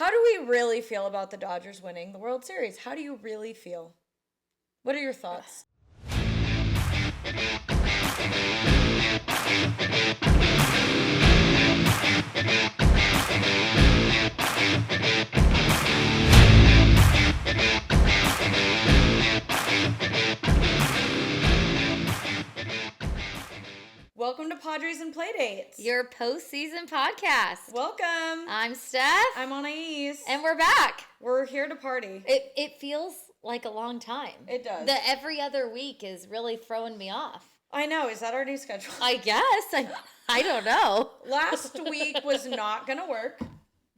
How do we really feel about the Dodgers winning the World Series? How do you really feel? What are your thoughts? Welcome to Padres and Playdates. Your postseason podcast. Welcome. I'm Steph. I'm Anais. And we're back. We're here to party. It feels like a long time. It does. The every other week is really throwing me off. I know. Is that our new schedule? I guess. I don't know. Last week was not going to work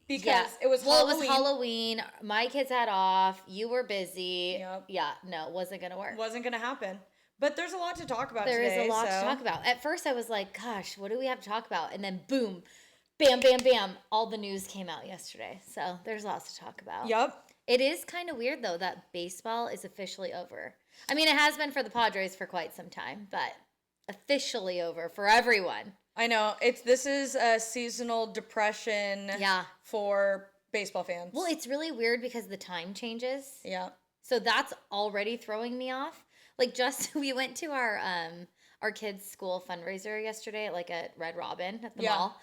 because it was Halloween. It was Halloween. My kids had off. You were busy. Yep. Yeah, no, it wasn't going to work. Wasn't going to happen. But there's a lot to talk about today. There is a lot to talk about. At first, I was like, gosh, what do we have to talk about? And then, boom, bam, bam, bam, all the news came out yesterday. So there's lots to talk about. Yep. It is kind of weird, though, that baseball is officially over. I mean, it has been for the Padres for quite some time, but officially over for everyone. I know. This is a seasonal depression for baseball fans. Well, it's really weird because the time changes. Yeah. So that's already throwing me off. Like, we went to our kids' school fundraiser yesterday, like at Red Robin at the mall.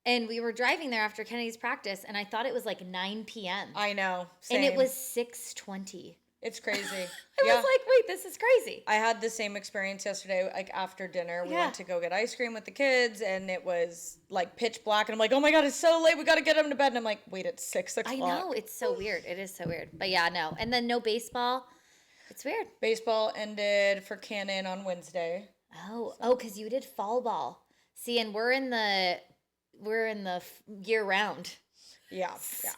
And we were driving there after Kennedy's practice, and I thought it was like 9 p.m. I know. Same. And it was 6:20. It's crazy. I was like, wait, this is crazy. I had the same experience yesterday, like after dinner. We went to go get ice cream with the kids, and it was like pitch black. And I'm like, oh my God, it's so late. We got to get them to bed. And I'm like, wait, it's 6 o'clock. I know. It's so weird. It is so weird. But yeah, no. And then no baseball. It's weird. Baseball ended for Cannon on Wednesday. Oh, because you did fall ball. See, and we're in the year round. Yeah. So,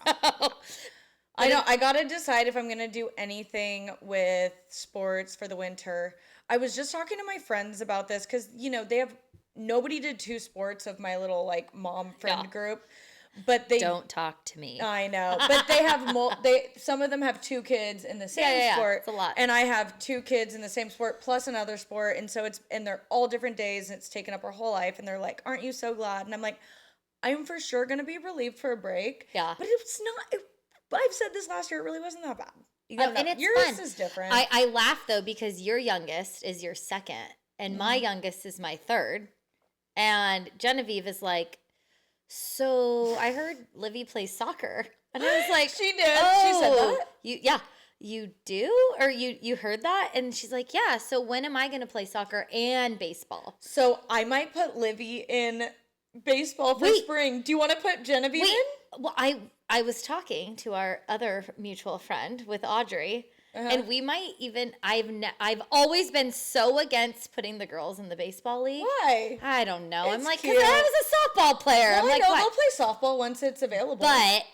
I know. I got to decide if I'm going to do anything with sports for the winter. I was just talking to my friends about this because, nobody did 2 sports of my little like mom friend group. But they don't talk to me. I know, but they have some of them have 2 kids in the same sport. It's a lot. And I have 2 kids in the same sport plus another sport, and so they're all different days, and it's taken up our whole life. And they're like, "Aren't you so glad?" And I'm like, "I'm for sure gonna be relieved for a break." Yeah, but it's not. I've said this last year. It really wasn't that bad. And it's yours fun. Is different. I laugh though because your youngest is your second, and my youngest is my third, and Genevieve is like. So I heard Livy plays soccer, and I was like, she did. Oh, she said that. You do, or you heard that? And she's like, yeah. So when am I going to play soccer and baseball? So I might put Livy in baseball for spring. Do you want to put Genevieve in? Well, I was talking to our other mutual friend with Audrey. And we might even, I've always been so against putting the girls in the baseball league. Why? I don't know. I'm like, cute. because I was a softball player. Well, I'm like, I know, they'll play softball once it's available. But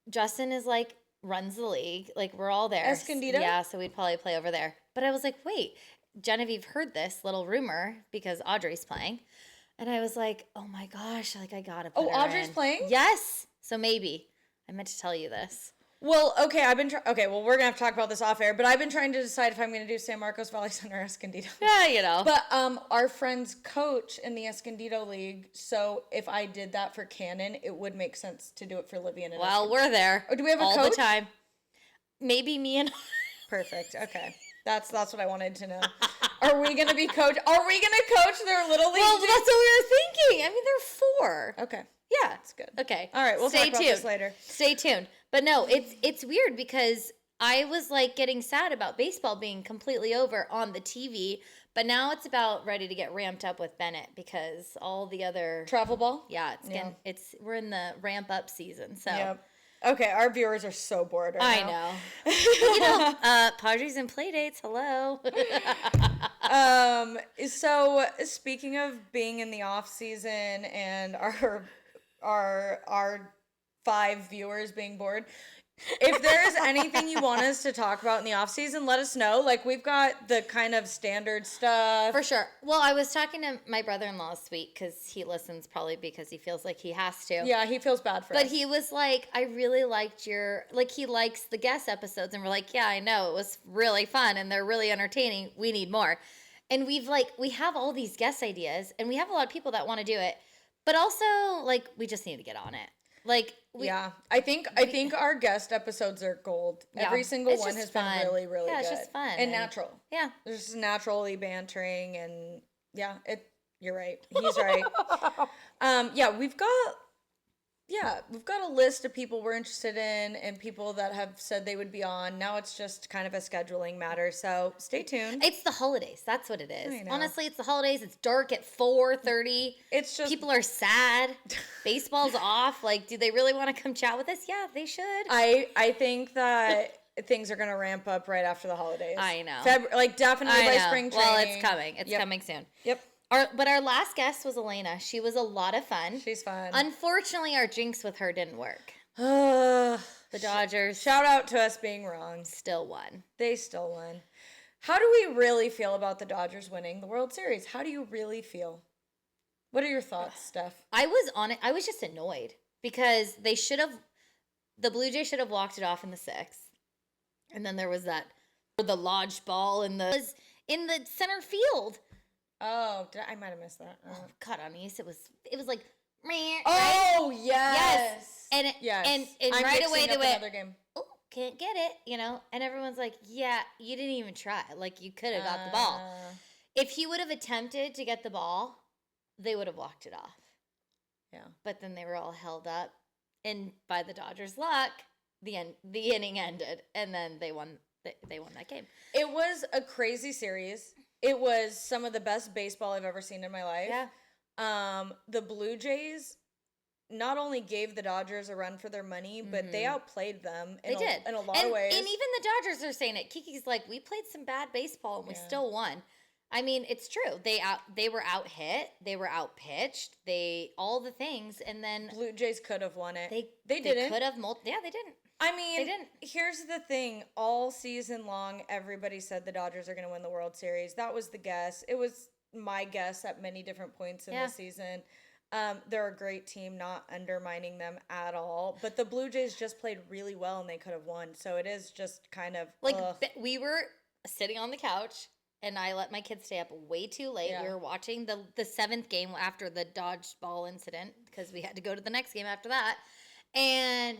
Justin is like, runs the league. Like, we're all there. Escondido? Yeah, so we'd probably play over there. But I was like, wait, Genevieve heard this little rumor because Audrey's playing. And I was like, oh my gosh, like I gotta put her Audrey's in. playing? Yes. So maybe. I meant to tell you this. Well, okay, well, we're going to have to talk about this off air, but I've been trying to decide if I'm going to do San Marcos Valley Center or Escondido. Yeah, But our friends coach in the Escondido League, so if I did that for Cannon, it would make sense to do it for Libby and Well, we're there. Oh, do we have a coach? All the time. Maybe me and... Perfect, okay. That's what I wanted to know. Are we going to be coach? Are we going to coach their little league? Well, that's what we were thinking. I mean, they're 4. Okay. Yeah. That's good. Okay. All right, we'll talk about this later. Stay tuned. But no, it's weird because I was like getting sad about baseball being completely over on the TV, but now it's about ready to get ramped up with Bennett because all the other travel ball? Yeah, we're in the ramp up season. So yep. Okay, our viewers are so bored right now. I know. Padres and Playdates, hello. So speaking of being in the off season and our 5 viewers being bored, if there is anything you want us to talk about in the off season, let us know. Like, we've got the kind of standard stuff. For sure. Well, I was talking to my brother-in-law this week because he listens probably because he feels like he has to. Yeah, he feels bad for us. But he was like, I really liked he likes the guest episodes. And we're like, yeah, I know. It was really fun and they're really entertaining. We need more. And we have all these guest ideas and we have a lot of people that want to do it. But also, we just need to get on it. Yeah, I think our guest episodes are gold. Yeah, Every single it's one just has fun. been really, really Yeah, good. it's just fun. And natural. Yeah. There's just naturally bantering and yeah, you're right. He's right. Yeah, we've got a list of people we're interested in and people that have said they would be on. Now it's just kind of a scheduling matter. So stay tuned. It's the holidays. That's what it is. I know. Honestly, it's the holidays. It's dark at 4:30. It's just People are sad. Baseball's off. Like, do they really want to come chat with us? Yeah, they should. I think that things are gonna ramp up right after the holidays. I know. Definitely by spring training. Well, it's coming. It's coming soon. Yep. But our last guest was Elena. She was a lot of fun. She's fun. Unfortunately, our jinx with her didn't work. The Dodgers shout out to us being wrong. still won. They still won. How do we really feel about the Dodgers winning the World Series? How do you really feel? What are your thoughts, Steph? I was on it. I was just annoyed because the Blue Jays should have walked it off in the sixth. And then there was the lodged ball in the center field. Oh, I might have missed that. Oh, God, Anise, it was like, meh, oh, right? yes. And I'm right mixing away up they went, another game. oh, can't get it, and everyone's like, yeah, you didn't even try. Like, you could have got the ball. If he would have attempted to get the ball, they would have walked it off. Yeah. But then they were all held up, and by the Dodgers' luck, the inning ended, and then they won that game. It was a crazy series. It was some of the best baseball I've ever seen in my life. Yeah. The Blue Jays not only gave the Dodgers a run for their money, but they outplayed them in a lot of ways. And even the Dodgers are saying it. Kiki's like, we played some bad baseball and we still won. I mean, it's true. They were out hit, they were out pitched, all the things, and then Blue Jays could have won it. They didn't. Could have yeah, they didn't. I mean, they didn't. Here's the thing. All season long, everybody said the Dodgers are going to win the World Series. That was the guess. It was my guess at many different points in the season. They're a great team, not undermining them at all. But the Blue Jays just played really well, and they could have won. So it is just kind of like we were sitting on the couch, and I let my kids stay up way too late. Yeah. We were watching the seventh game after the dodgeball incident because we had to go to the next game after that, and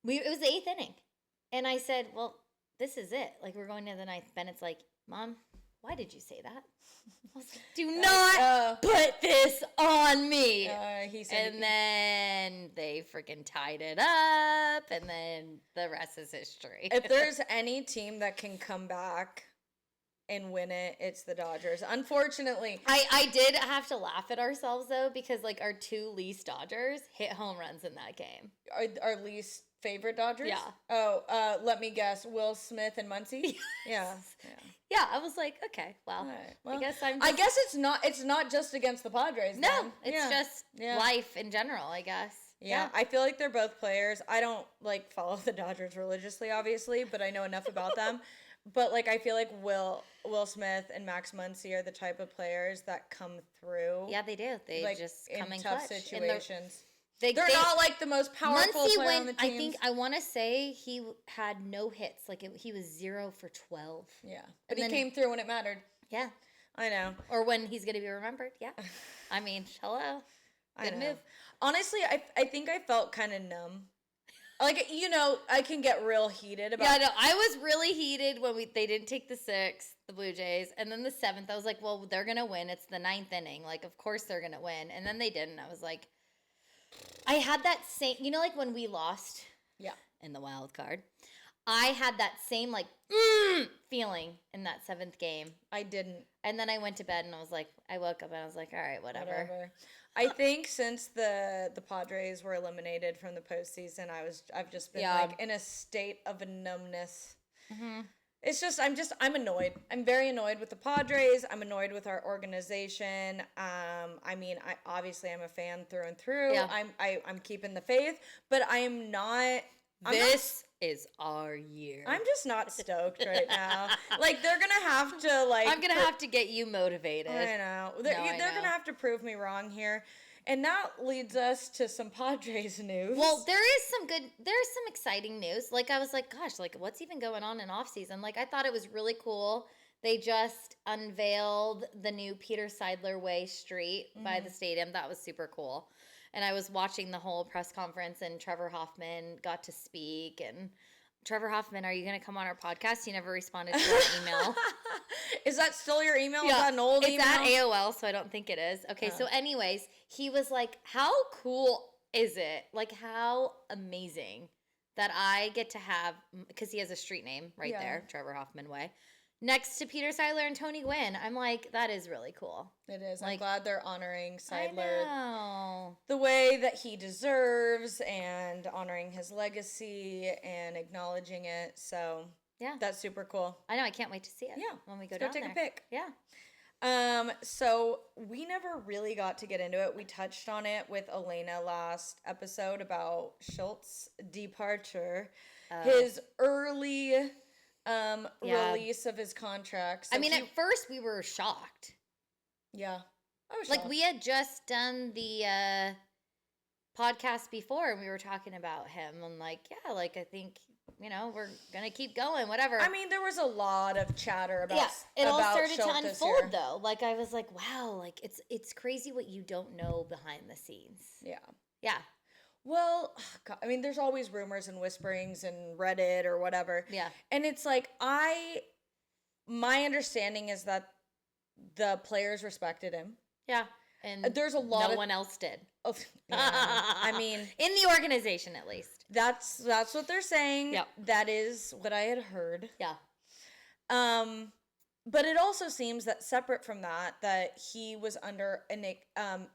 it was the eighth inning, and I said, "Well, this is it. Like we're going to the ninth." Bennett's like, "Mom, why did you say that?" I was like, do not put this on me. He said, and then they freaking tied it up, and then the rest is history. If there's any team that can come back and win it, it's the Dodgers. Unfortunately. I did have to laugh at ourselves, though, because like our two least Dodgers hit home runs in that game. Our least favorite Dodgers? Yeah. Oh, let me guess. Will Smith and Muncy? Yes. Yeah, I was like, okay, well, I guess I guess it's not just against the Padres. No, then. it's just life in general, I guess. Yeah, I feel like they're both players. I don't like follow the Dodgers religiously, obviously, but I know enough about them. But like I feel like Will Smith and Max Muncy are the type of players that come through. Yeah, they do. They like, just come in tough clutch. situations. They're not like the most powerful Muncy player on the team. I want to say he had no hits. Like he was 0 for 12. Yeah, but he came through when it mattered. Yeah, I know. Or when he's gonna be remembered. Yeah, I mean, hello, good move. Honestly, I think I felt kind of numb. Like, I can get real heated about. Yeah, no, I was really heated when they didn't take the sixth, the Blue Jays, and then the seventh. I was like, well, they're gonna win. It's the ninth inning. Like, of course they're gonna win, and then they didn't. I was like, I had that same, like when we lost, in the wild card. I had that same like feeling in that seventh game. I didn't, and then I went to bed and I was like, I woke up and I was like, all right, whatever. I think since the Padres were eliminated from the postseason, I've just been like in a state of numbness. Mm-hmm. It's just I'm annoyed. I'm very annoyed with the Padres. I'm annoyed with our organization. I mean, I'm a fan through and through. Yeah. I'm keeping the faith, but I'm not. This is our year. I'm just not stoked right now. Like they're gonna have to I'm gonna have to get you motivated. I know. They're gonna have to prove me wrong here. And that leads us to some Padres news. Well, there's some exciting news. Like I was like, gosh, like what's even going on in offseason? Like I thought it was really cool. They just unveiled the new Peter Seidler Way street by the stadium. That was super cool. and I was watching the whole press conference, and Trevor Hoffman got to speak. And Trevor Hoffman, are you going to come on our podcast? He never responded to our email. Is that still your email? Yeah, is that an old it's email? at AOL, so I don't think it is. Okay, so anyways, he was like, how cool is it? Like, how amazing that I get to have, because he has a street name right there, Trevor Hoffman Way, next to Peter Seidler and Tony Gwynn. I'm like, that is really cool. It is. Like, I'm glad they're honoring Seidler I know. the way that he deserves and honoring his legacy and acknowledging it. So Yeah. that's super cool. I know. I can't wait to see it. Yeah. When we go Let's down go take there. a pic. Yeah. So we never really got to get into it. We touched on it with Elena last episode about Schultz's departure, his early release of his contract. So I mean, at first we were shocked. Yeah. I was Like, shocked. we had just done the podcast before, and we were talking about him. And like, yeah, like, I think, you know, we're gonna keep going, whatever. I mean, there was a lot of chatter about it all about started to Schultz this unfold year. though. Like, I was like, wow, like it's crazy what you don't know behind the scenes. Yeah. Well, God, I mean, there's always rumors and whisperings and Reddit or whatever. Yeah. And it's like, my understanding is that the players respected him. Yeah. And There's a lot no one else did. Yeah. I mean, in the organization, at least. that's what they're saying. Yep. That is what I had heard. Yeah. But it also seems that separate from that he was under an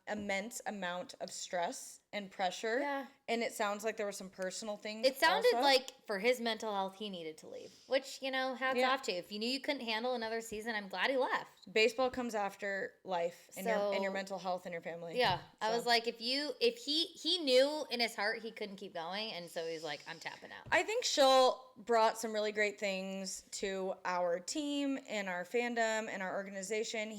immense amount of stress and pressure. Yeah. And it sounds like there were some personal things. It sounded also. like for his mental health, he needed to leave, which, you know, hats Yeah. off to. If you knew you couldn't handle another season, I'm glad he left. Baseball comes after life and So- your mental health and your family. Yeah. I So. was like, if he knew in his heart he couldn't keep going, and so he's like, I'm tapping out. I think Schill brought some really great things to our team and our fandom and our organization.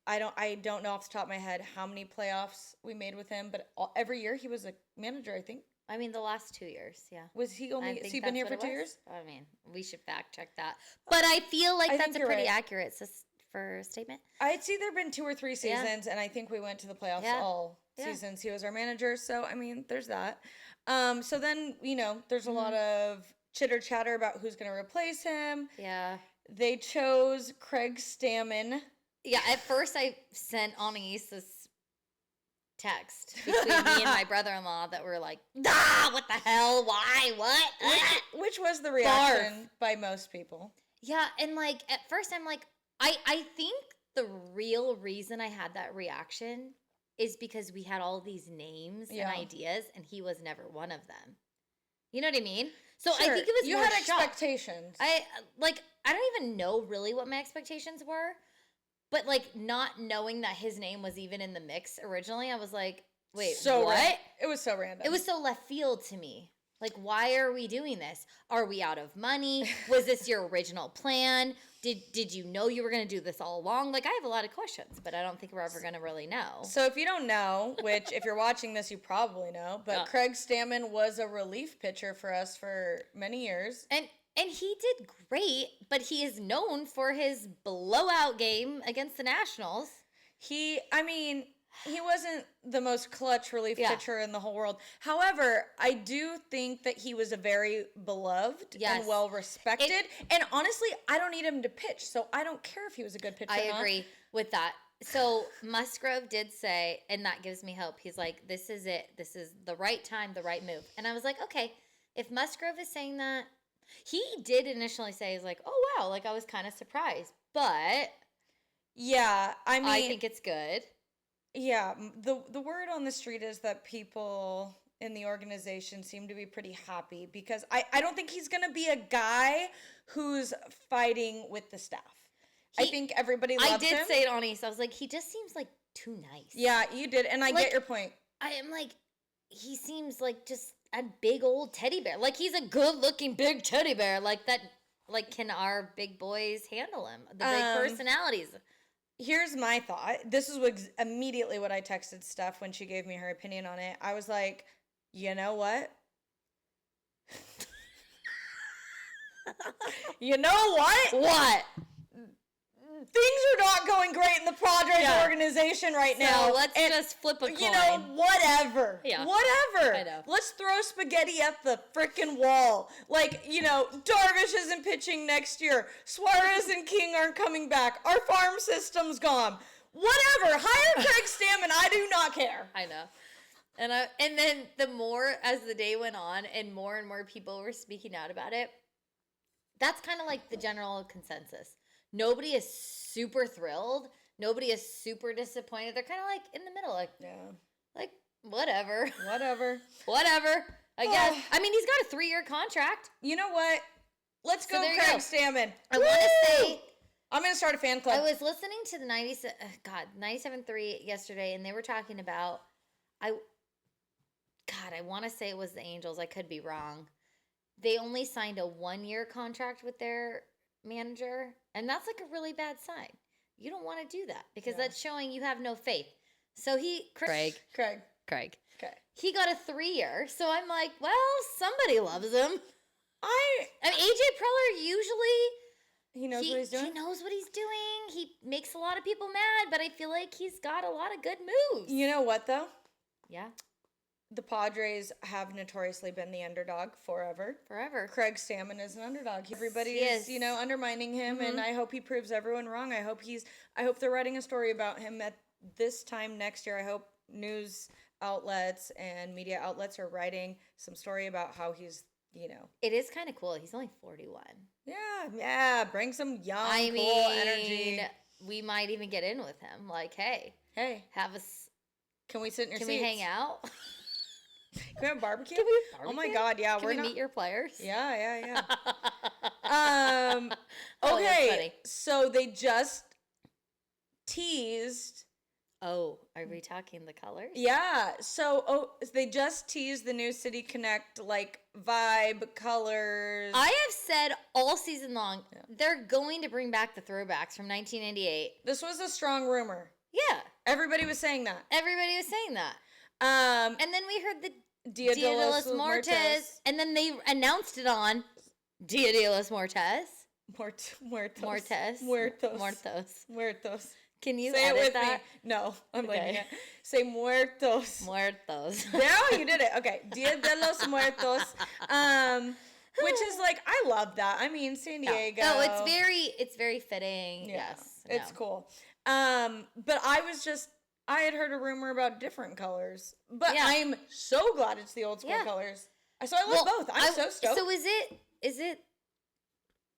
I don't know off the top of my head how many playoffs we made with him, but every year he was a manager, I think. I mean, the last 2 years, yeah. Was he only? I Has think he been here that's for what 2 it was. years? I mean, we should fact check that. But I feel like I that's think a you're pretty right. accurate for a statement. I'd see there've been 2 or 3 seasons, and I think we went to the playoffs Yeah. all Yeah. seasons. He was our manager, so I mean, there's that. So then there's a lot of chitter chatter about who's going to replace him. Yeah. They chose Craig Stammen. Yeah, at first I sent Anais this text between me and my brother-in-law that were like, what the hell? Why? What? Which was the reaction by most people. Yeah, and like at first I'm like, I think the real reason I had that reaction is because we had all these names and ideas, and he was never one of them. You know what I mean? So I think it was you more had shock. expectations. I don't even know really what my expectations were, but like not knowing that his name was even in the mix originally, I was like, wait, what? It was so random. It was so left field to me. Like, why are we doing this? Are we out of money? Was this your original plan? Did you know you were going to do this all along? Like, I have a lot of questions, but I don't think we're ever going to really know. So if you don't know, which if you're watching this, you probably know, but Craig Stammen was a relief pitcher for us for many years. And he did great, but he is known for his blowout game against the Nationals. He wasn't the most clutch relief pitcher in the whole world. However, I do think that he was a very beloved and well respected. And honestly, I don't need him to pitch, so I don't care if he was a good pitcher. I agree with that. So Musgrove did say, and that gives me hope. He's like, this is it. This is the right time, the right move. And I was like, okay, if Musgrove is saying that, he did initially say, he's like, oh, wow, like I was kind of surprised. But yeah, I mean, I think it's good. Yeah, the word on the street is that people in the organization seem to be pretty happy because I don't think he's going to be a guy who's fighting with the staff. I think everybody loves him. I did say it on East. I was like, he just seems like too nice. Yeah, you did, and I get your point. I am like, he seems like just a big old teddy bear. Like, he's a good-looking big teddy bear. Like, that, like, can our big boys handle him? The big personalities. Here's my thought. This is immediately what I texted Steph when she gave me her opinion on it. I was like, you know what? You know what? What? things are not going great in the Padres organization right now. So let's just flip a coin. You know, whatever. Yeah. Whatever. I know. Let's throw spaghetti at the freaking wall. Like, you know, Darvish isn't pitching next year. Suarez and King aren't coming back. Our farm system's gone. Whatever. Hire Craig Stammen. I do not care. I know. And then the more as the day went on and more people were speaking out about it, that's kind of like the general consensus. Nobody is super thrilled. Nobody is super disappointed. They're kind of like in the middle, like, like whatever. I guess. I mean, he's got a 3-year contract. You know what? Let's go Craig Stammen. I want to say, I'm going to start a fan club. I was listening to the 97.3 yesterday, and they were talking about, I want to say it was the Angels. I could be wrong. They only signed a 1-year contract with their manager, and that's like a really bad sign. You don't want to do that because that's showing you have no faith. So Craig. Okay. He got a 3-year. So I'm like, well, somebody loves him. I mean, AJ Preller usually he knows what he's doing. He knows what he's doing. He makes a lot of people mad, but I feel like he's got a lot of good moves. You know what though? Yeah. The Padres have notoriously been the underdog forever. Craig Stammen is an underdog. Everybody is, you know, undermining him, and I hope he proves everyone wrong. I hope they're writing a story about him at this time next year. I hope news outlets and media outlets are writing some story about how he's, you know. It is kind of cool. He's only 41. Yeah. Bring some young, cool energy. We might even get in with him. Like, hey, can we sit in your seats? Can we hang out? Can we have barbecue? Oh my God, yeah. Can we meet your players? Yeah. Okay, so they just teased. Oh, are we talking the colors? Yeah, so they just teased the new City Connect, like, vibe, colors. I have said all season long, they're going to bring back the throwbacks from 1988. This was a strong rumor. Yeah. Everybody was saying that. And then we heard the Dia de los Muertos, and then they announced it on Dia de los Muertos. Muertos. Can you say edit it with that? me? No, I'm leaving it. Say muertos. There, you did it. Okay, Dia de los Muertos. Which is like, I love that. I mean, San Diego. No, it's very fitting. Yeah, yes, it's cool. But I had heard a rumor about different colors, but I'm so glad it's the old school colors. So I love both. I'm so stoked. So is it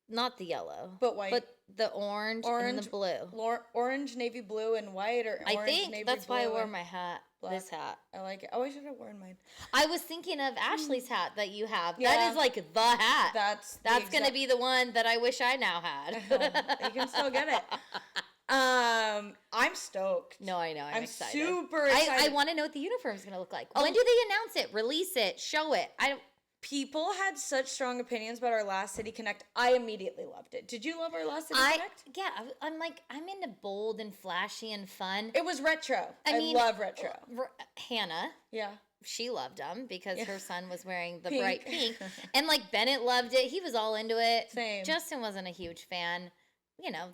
not the yellow, but white, but the orange and the blue? Orange, navy blue, and white, or I orange, think navy that's blue, why I wore my hat. Black. This hat. I like it. Oh, I should have worn mine. I was thinking of Ashley's hat that you have. Yeah. That is like the hat. That's going to be the one that I wish I now had. You can still get it. I'm stoked. No, I know. I'm excited. Super excited. I want to know what the uniform is going to look like. When do they announce it? Release it? Show it? People had such strong opinions about our last City Connect. I immediately loved it. Did you love our last City Connect? Yeah, I'm into bold and flashy and fun. It was retro. I love retro. Hannah. Yeah. She loved them because her son was wearing the bright pink. And like Bennett loved it. He was all into it. Same. Justin wasn't a huge fan. You know,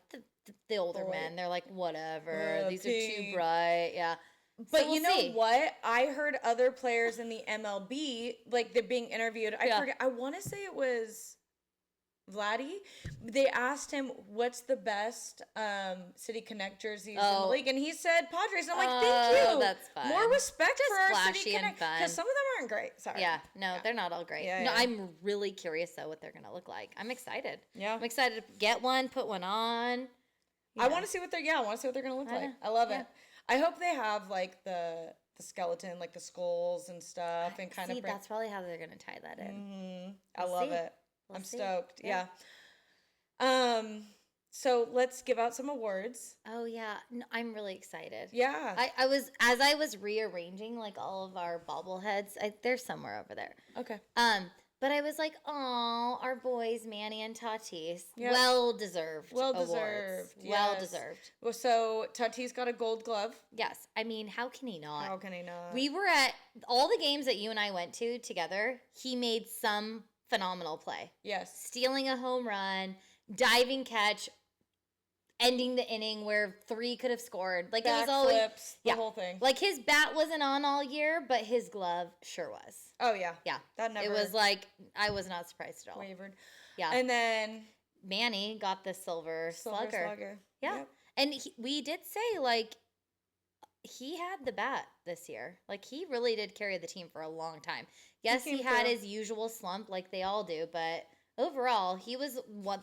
the older men, they're like, whatever. These are too bright. Yeah. But so you know what? I heard other players in the MLB, like they're being interviewed. I forget. I want to say it was Vladdy. They asked him, what's the best City Connect jerseys in the league? And he said Padres. And I'm like, thank you. That's fun. More respect just for our flashy City Connect. Because some of them aren't great. Sorry. Yeah. No, they're not all great. No, I'm really curious, though, what they're going to look like. I'm excited. Yeah. I'm excited to get one, put one on. I want to see what they're going to look like. I love it. I hope they have like the skeleton, like the skulls and stuff, and kind of. That's probably how they're gonna tie that in. Mm-hmm. I love it. I'm stoked. Yeah. So let's give out some awards. Oh yeah, no, I'm really excited. Yeah. I was rearranging like all of our bobbleheads. They're somewhere over there. Okay. But I was like, oh, our boys, Manny and Tatis. Yep. Well deserved. Well deserved. Yes. Well deserved. Well, so Tatis got a gold glove. Yes. I mean, how can he not? How can he not? We were at all the games that you and I went to together. He made some phenomenal play. Yes. Stealing a home run, diving catch, ending the inning where 3 could have scored. Like, it was Back always flips, the whole thing. Like, his bat wasn't on all year, but his glove sure was. Oh yeah. Yeah. That never. It was like, I was not surprised at all. Wavered. Yeah. And then Manny got the silver slugger. Yeah. Yep. And we did say, like, he had the bat this year. Like, he really did carry the team for a long time. Yes, he had his usual slump like they all do, but overall, he was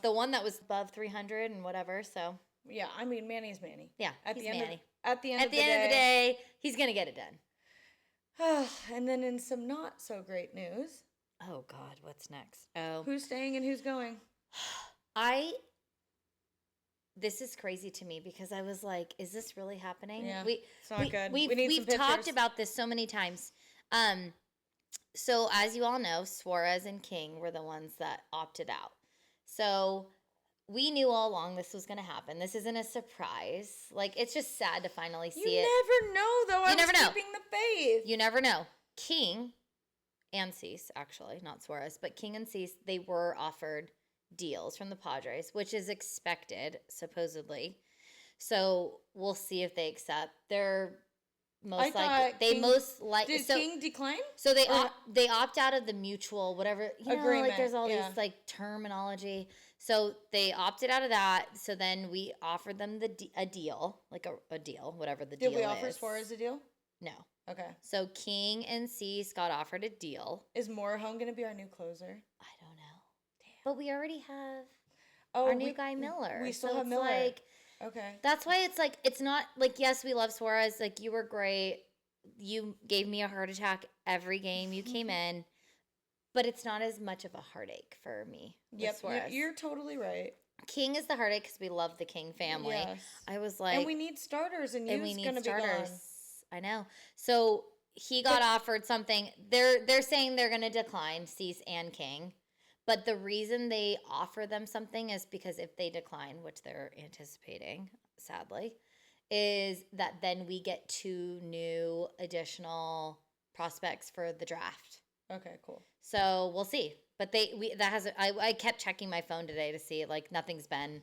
the one that was above 300 and whatever, so. Yeah, I mean, Manny's Manny. Yeah, At he's the end Manny. At the end of the day, he's going to get it done. And then in some not so great news. Oh, God, what's next? Oh. Who's staying and who's going? This is crazy to me because I was like, is this really happening? Yeah, it's not good. We've talked about this so many times. So as you all know, Suarez and King were the ones that opted out. So we knew all along this was going to happen. This isn't a surprise. Like, it's just sad to finally see it. You never know, though. You never know. Keeping the faith. You never know. King and Cease, actually, not Suarez, but King and Cease, they were offered deals from the Padres, which is expected, supposedly. So we'll see if they accept. They're most likely. Did King decline? So they opt out of the mutual whatever agreement. Like there's all these like terminology. So they opted out of that. So then we offered them a deal, like a deal, whatever the deal is. Did we offer Suarez a deal? No. Okay. So King and Cease got offered a deal. Is Morejon going to be our new closer? I don't know. Damn. But we already have our new guy Miller. We still have Miller. Like, okay. That's why it's like, it's not like, yes, we love Suarez. Like, you were great. You gave me a heart attack every game you came in. But it's not as much of a heartache for me. Yep, you're totally right. King is the heartache because we love the King family. Yes. I was like, and we need starters, and you're going to be gone. I know. So he got offered something. They're saying they're going to decline Cease and King, but the reason they offer them something is because if they decline, which they're anticipating, sadly, is that then we get 2 new additional prospects for the draft. Okay, cool. So we'll see. But I kept checking my phone today to see, like, nothing's been.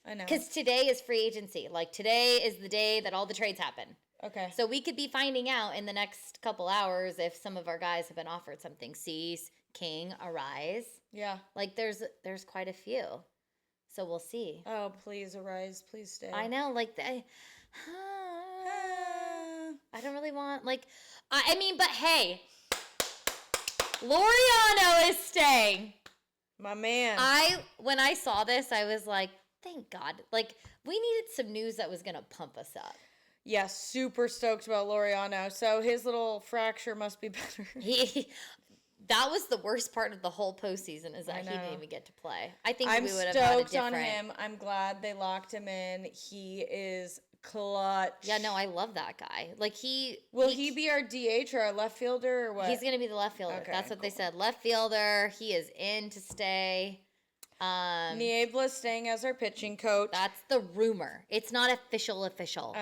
I know. Because today is free agency. Like, today is the day that all the trades happen. Okay. So we could be finding out in the next couple hours if some of our guys have been offered something. Cease, King, Arise. Yeah. Like, there's quite a few. So we'll see. Oh, please, Arise. Please stay. I know. Like, I don't really want, like, I mean, but hey. Laureano is staying. My man. When I saw this, I was like, thank God. Like, we needed some news that was going to pump us up. Yeah, super stoked about Laureano. So his little fracture must be better. That was the worst part of the whole postseason is that he didn't even get to play. I think I'm we would have had a stoked different... on him. I'm glad they locked him in. He is clutch. Yeah, no, I love that guy. Like, Will he be our DH or our left fielder or what? He's going to be the left fielder. Okay, that's what they said. Left fielder. He is in to stay. Niebla's staying as our pitching coach. That's the rumor. It's not official.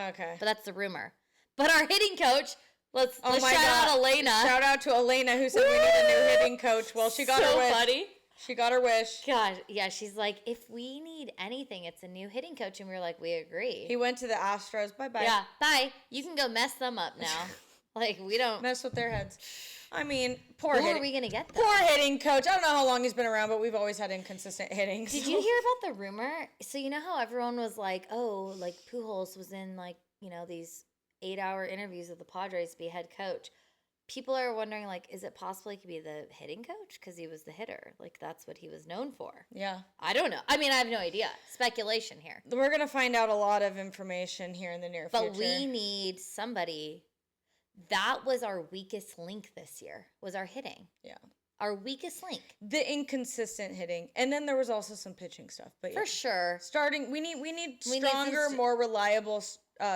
Okay. But that's the rumor. But our hitting coach, let's shout out Elena. Shout out to Elena who said we need a new hitting coach. Well, she got her wish. Funny. She got her wish. God, yeah, she's like, if we need anything, it's a new hitting coach. And we were like, we agree. He went to the Astros. Bye-bye. Yeah, bye. You can go mess them up now. Like, we don't. Mess with their heads. I mean, Who are we going to get, though? Poor hitting coach. I don't know how long he's been around, but we've always had inconsistent hitting. Did you hear about the rumor? So, you know how everyone was like, oh, like, Pujols was in, like, these 8-hour interviews with the Padres to be head coach. People are wondering, like, is it possible he could be the hitting coach? Because he was the hitter. Like, that's what he was known for. Yeah. I don't know. I mean, I have no idea. Speculation here. We're going to find out a lot of information here in the near future. But we need somebody. That was our weakest link this year, was our hitting. Yeah. Our weakest link. The inconsistent hitting. And then there was also some pitching stuff. But For sure. Starting, we need stronger, more reliable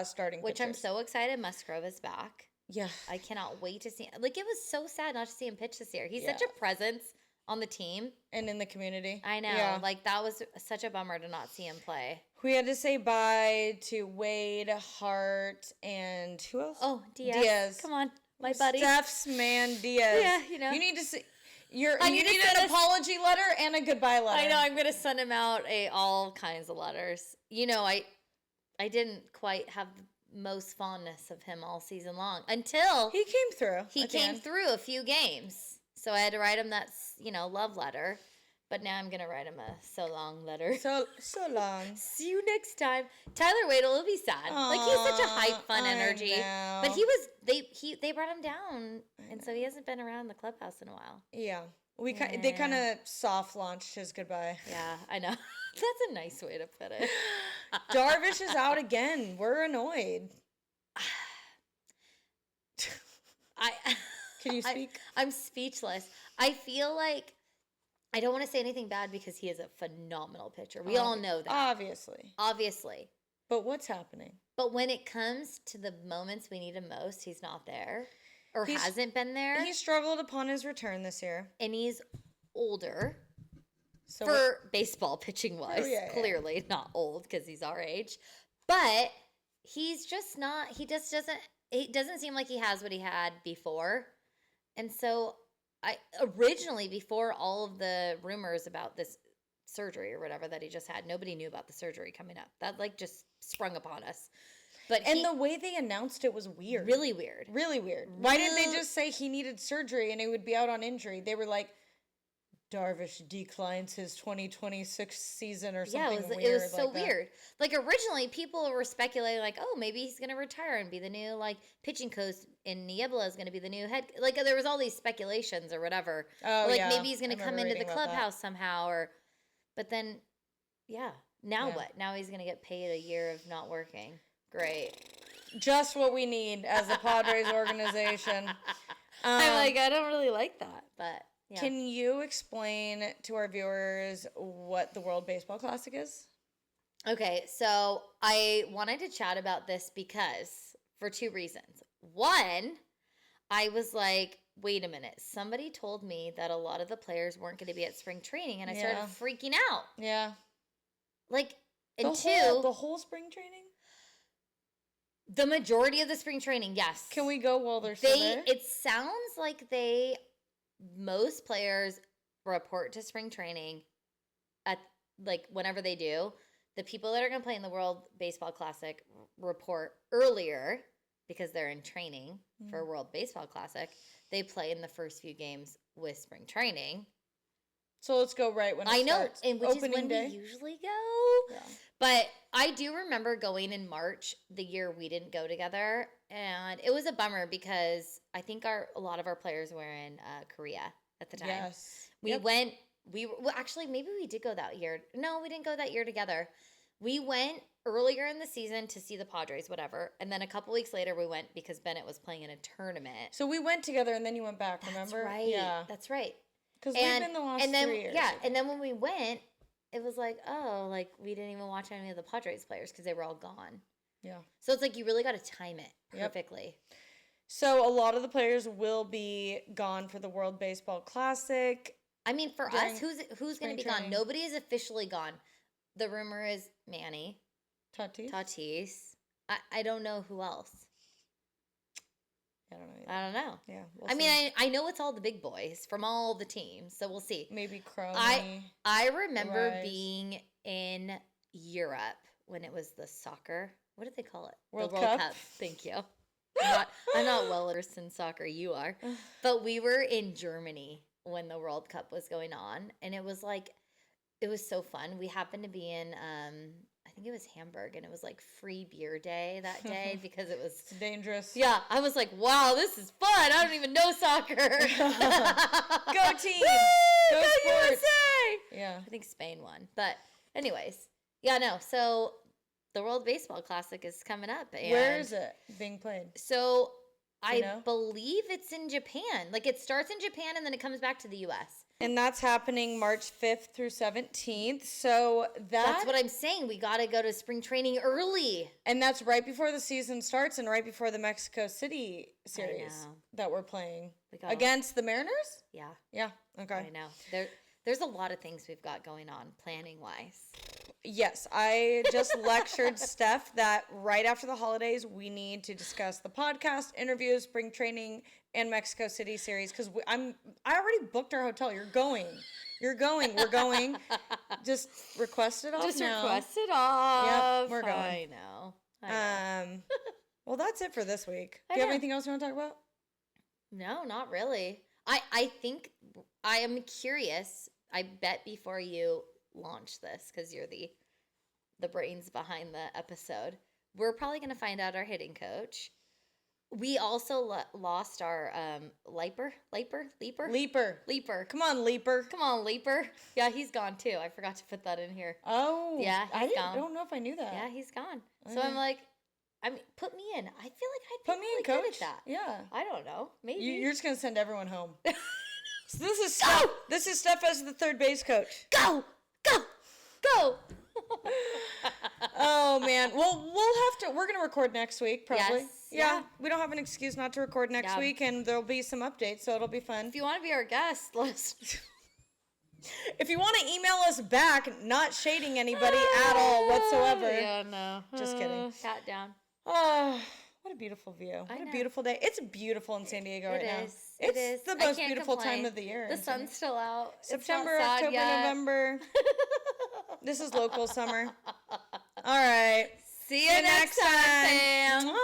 starting Which pitchers. I'm so excited Musgrove is back. Yeah. I cannot wait to see him. Like, it was so sad not to see him pitch this year. He's such a presence on the team. And in the community. I know. Yeah. Like, that was such a bummer to not see him play. We had to say bye to Wade, Hart, and who else? Oh, Diaz. Come on, my buddy. Steph's man, Diaz. Yeah, You need to see. You need an apology letter and a goodbye letter. I know. I'm going to send him out all kinds of letters. You know, I didn't quite have the most fondness of him all season long until he came through. He came through a few games. So I had to write him that, love letter. But now I'm going to write him a so long letter. So long. See you next time. Tyler Wadel will be sad. Aww, like, he's such a hype, fun energy. Know. But they brought him down. And so he hasn't been around the clubhouse in a while. Yeah. They kind of soft launched his goodbye. Yeah, I know. That's a nice way to put it. Darvish is out again. We're annoyed. Can you speak? I'm speechless. I feel like I don't want to say anything bad because he is a phenomenal pitcher. We all know that. Obviously. But what's happening? But when it comes to the moments we need him most, he's not there or hasn't been there. He struggled upon his return this year. And he's older for baseball pitching wise. Clearly not old because he's our age. But he's just not, he doesn't seem like he has what he had before. And so originally, before all of the rumors about this surgery or whatever that he just had, nobody knew about the surgery coming up. That just sprung upon us. And the way they announced it was weird. Really weird. Really weird. Why didn't they just say he needed surgery and he would be out on injury? They were like, Darvish declines his 2026 season or something weird. Yeah, it was so weird. Like, originally, people were speculating, like, oh, maybe he's going to retire and be the new, pitching coach, and Niebla is going to be the new head. Like, there was all these speculations or whatever. Oh, like, maybe he's going to come into the clubhouse somehow. But then, now what? Now he's going to get paid a year of not working. Great. Just what we need as a Padres organization. I don't really like that, but... Yeah. Can you explain to our viewers what the World Baseball Classic is? Okay, so I wanted to chat about this for two reasons. One, I was like, wait a minute. Somebody told me that a lot of the players weren't going to be at spring training, and I started freaking out. Yeah. The whole spring training? The majority of the spring training, yes. Can we go while they're still there? It sounds like most players report to spring training at whenever they do. The people that are going to play in the World Baseball Classic report earlier because they're in training for World Baseball Classic. They play in the first few games with spring training. So let's go right when it starts. And which is when we usually go. Yeah. But I do remember going in March, the year we didn't go together, and it was a bummer because I think a lot of our players were in Korea at the time. Yes. Actually, maybe we did go that year. No, we didn't go that year together. We went earlier in the season to see the Padres, whatever, and then a couple weeks later we went because Bennett was playing in a tournament. So we went together and then you went back, remember? That's right. Yeah. That's right. Because we've been the last 3 years. Yeah, and then when we went, it was like, we didn't even watch any of the Padres players because they were all gone. Yeah. So it's like you really got to time it perfectly. Yep. So a lot of the players will be gone for the World Baseball Classic. I mean, for us, who's going to be gone? Nobody is officially gone. The rumor is Manny. Tatis. I don't know who else. I don't know. I don't know. Yeah. I mean, I know it's all the big boys from all the teams, so we'll see. Maybe Crowley. I remember being in Europe when it was the soccer. What did they call it? World Cup. Thank you. I'm not well versed in soccer. You are, but we were in Germany when the World Cup was going on, and it was so fun. We happened to be in I think it was Hamburg, and it was like free beer day that day because it was dangerous. Yeah, I was like, wow, this is fun. I don't even know soccer. Go team. Go sports. USA. Yeah. I think Spain won. But anyways, so the World Baseball Classic is coming up. And where is it being played? So I believe it's in Japan. Like, it starts in Japan and then it comes back to the U.S. And that's happening March 5th through 17th. So that's what I'm saying. We got to go to spring training early. And that's right before the season starts and right before the Mexico City series that we're playing. Against the Mariners? Yeah. Yeah. Okay. I know. There's a lot of things we've got going on planning-wise. Yes, I just lectured Steph that right after the holidays, we need to discuss the podcast, interviews, spring training, and Mexico City series because I already booked our hotel. You're going. We're going. Just request it off Just now. request it off. Yep, we're going. I know. Well, that's it for this week. Do you have anything else you want to talk about? No, not really. I think I am curious. I bet before you launch this, because you're the brains behind the episode, we're probably going to find out our hitting coach. We also lost our leaper. Come on, Leaper. Yeah, he's gone too. I forgot to put that in here. Oh, yeah, I don't know if I knew that. Yeah, he's gone. So I'm like, put me in. I feel like I'd be put me really in, coach. good at that. Yeah, I don't know. Maybe you're just gonna send everyone home. So this is Steph. This is Steph as the third base coach. Go. Oh man. Well, we're gonna record next week probably. Yes. Yeah. We don't have an excuse not to record next week, and there'll be some updates, so it'll be fun. If you want to be our guest, if you want to email us back, not shading anybody at all whatsoever. Yeah, no. Just kidding. Cat down. Oh, what a beautiful view. What a beautiful day. It's beautiful in San Diego right now. It is. The most beautiful time of the year. The sun's still out. September, October, November. This is local summer. All right. See you next time, Sam.